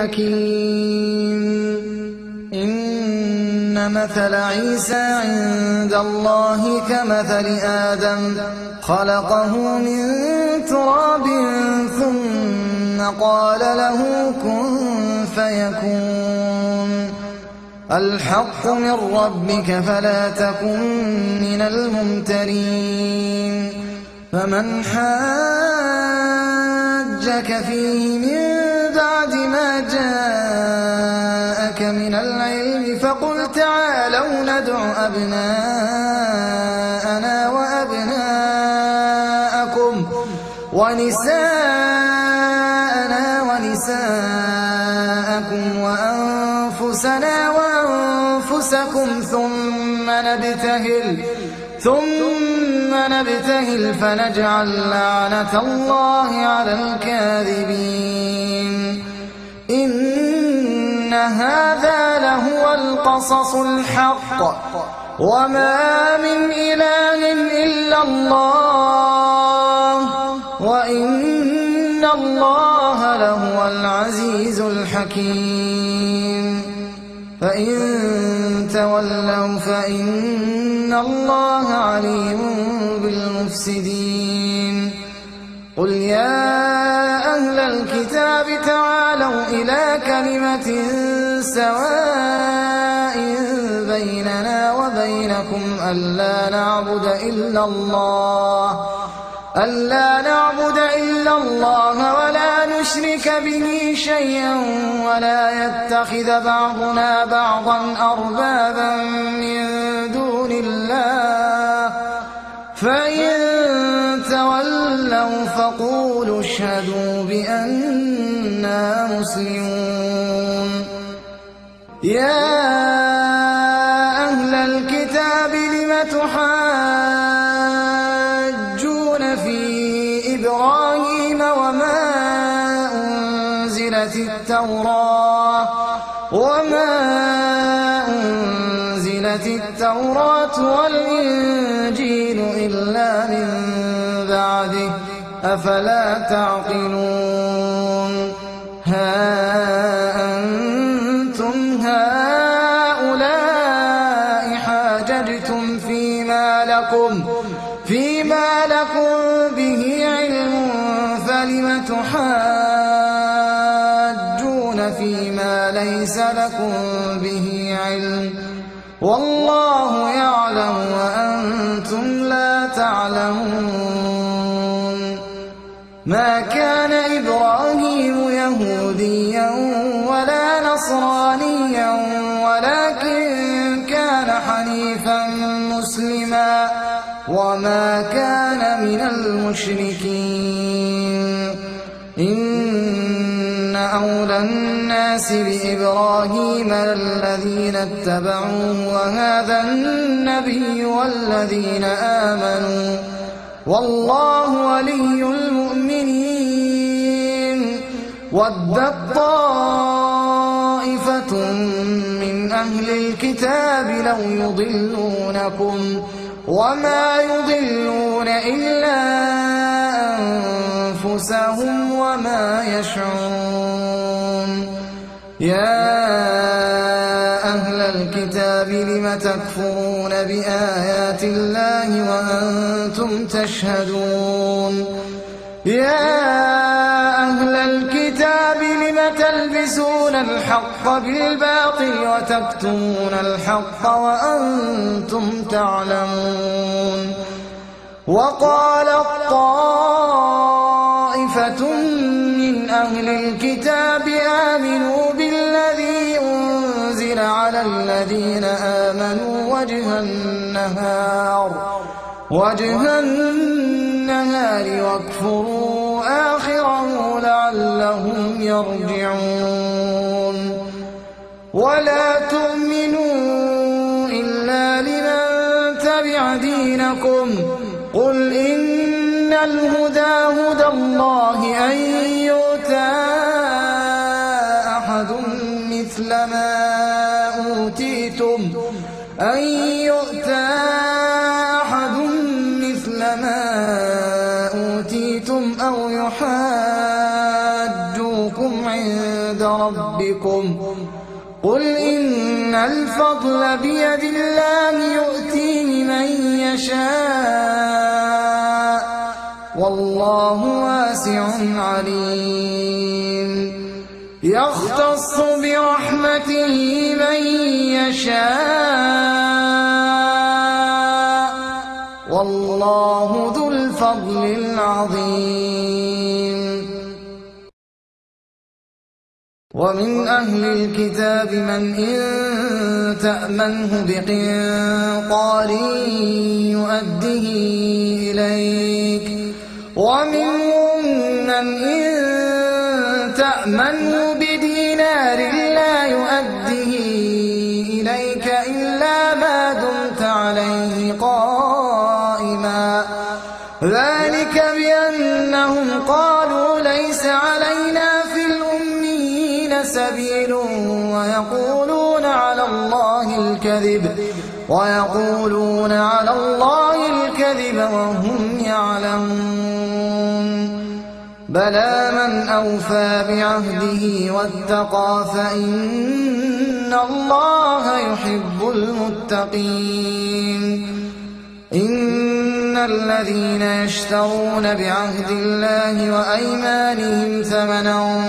حكيم. إن مثل عيسى عند الله كمثل آدم خلقه من تراب ثم قال له كن فيكون. الحق من ربك فلا تكن من الممترين. فمن حاجك فيه من بعد ما جاءك من العلم فقل تعالوا ندع أبناءنا وأبناءكم ونساءنا ونساءكم وأنفسنا وأنفسكم ثم نبتهل فنجعل لعنة الله على الكاذبين. إن هذا لهو القصص الحق وما من إله إلا الله وإن الله لهو العزيز الحكيم. فإن تولوا فإن الله عليم بالمفسدين. قل يا أهل الكتاب تعالوا إلى كلمة سواء بيننا وبينكم ألا نعبد إلا الله ولا نشرك به شيئا ولا يتخذ بعضنا بعضا أربابا من دون الله. فإن تولوا فقولوا اشهدوا بأننا مسلمون. يا أهل الكتاب لم تحاجون في إبراهيم وما أنزلت التوراة والإنجيل إلا من بعده أفلا تعقلون. ها أنتم هؤلاء حاججتم فيما لكم به علم فلم تحاجون فيما ليس لكم به علم والله يعلم وأنتم لا تعلمون. ما كان إبراهيم يهوديا ولا نصرانيا ولكن كان حنيفا مسلما وما كان من المشركين. إن أولى الناس بإبراهيم الذين اتبعوه وهذا النبي والذين آمنوا والله ولي المؤمنين. ودت طائفة من أهل الكتاب لو يضلونكم وما يضلون إلا أنفسهم وما يشعرون. يا أهل الكتاب لم تكفرون بآيات الله وأنتم تشهدون. يا أهل الكتاب لم تلبسون الحق بالباطل وتكتمون الحق وأنتم تعلمون. وقالت طائفة من أهل الكتاب آمنوا بالذي أنزل على الذين آمنوا وجه النهار واكفروا آخره لعلهم يرجعون. ولا تؤمنوا إلا لمن تبع دينكم قل إن الهدى هدى الله أن يؤتى أحد مثل ما أوتيتم أو يحاجوكم عند ربكم ربكم قل إن الفضل بيد الله يؤتيه من يشاء والله واسع عليم يختص برحمته من يشاء والله ذو الفضل العظيم ومن أهل الكتاب من إن تأمنه بقنطار يؤده إليك ومنهم من إن تأمنه بدينار لا يؤده إليك إلا ما دمت عليه قائما ذلك بأنهم قالوا ليس علينا في الأميين سبيل ويقولون على الله الكذب وهم يعلمون بلى من أوفى بعهده واتقى فإن الله يحب المتقين إن الذين يشترون بعهد الله وأيمانهم ثمنا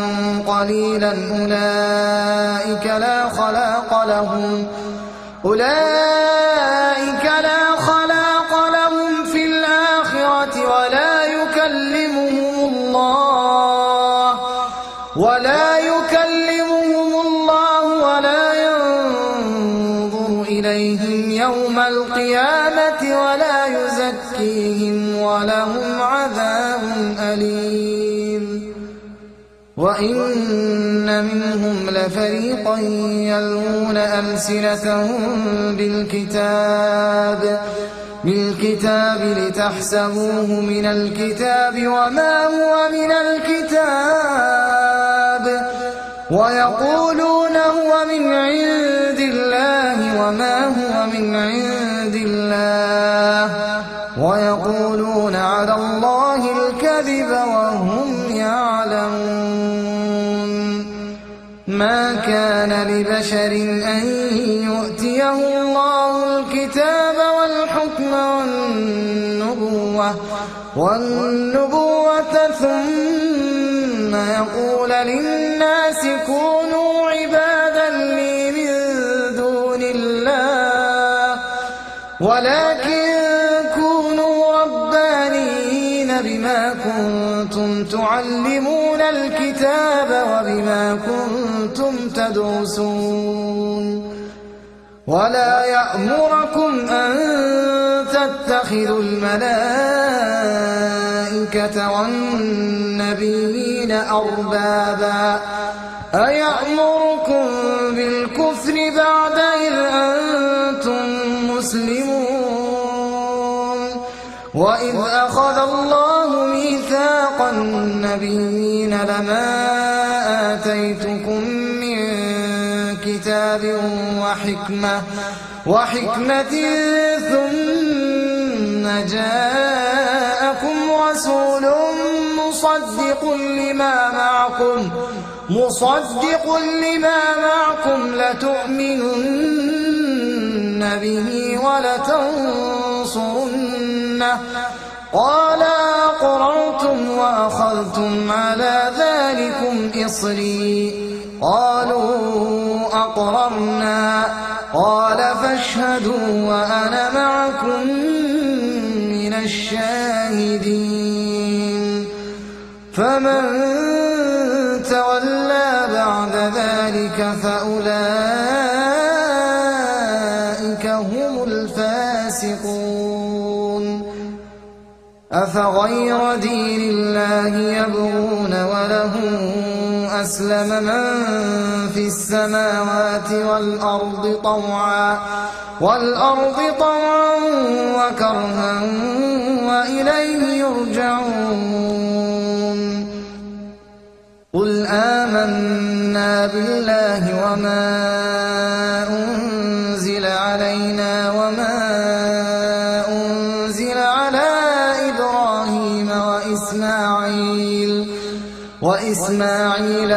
قليلا أولئك لا خلاق لهم في الآخرة ولا يكلمهم الله ولا ينظر إليهم يوم القيامة ولا يزكيهم ولهم عذاب أليم وإن منهم لفريقا يلوون ألسنتهم بالكتاب لتحسبوه من الكتاب وما هو من الكتاب ويقولون هو من عند الله وما هو من عند الله ويقولون على الله الكذب وهم يعلمون ما كان لبشر أن يؤتيه الله الكتاب والحكم والنبوة ثم يقول للناس كونوا عبادا لي من دون الله ولكن كونوا ربانيين بما كنتم تعلمون الكتاب وبما كنتم تدرسون ولا يأمركم أن تتخذوا الملائكة والنبيين أربابا أيأمركم بالكفر بعد إذ أنتم مسلمون وإذ أخذ الله ميثاق النبيين لما آتيتكم من كتاب وحكمة ثم جاءكم رسول مصدق لما معكم لتؤمنن به ولتنصرنه قال أقررتم وأخذتم على ذلكم إصري قالوا أقررنا قال فاشهدوا وأنا معكم من الشاهدين فمن تولى بعد ذلك فأولئك هم الفاسقون أفغير دين الله يبغون وله أسلم من في السماوات والأرض طوعا وكرها وإليه يرجعون قل آمنا بالله وما أنزل علينا وما أنزل على إبراهيم وإسماعيل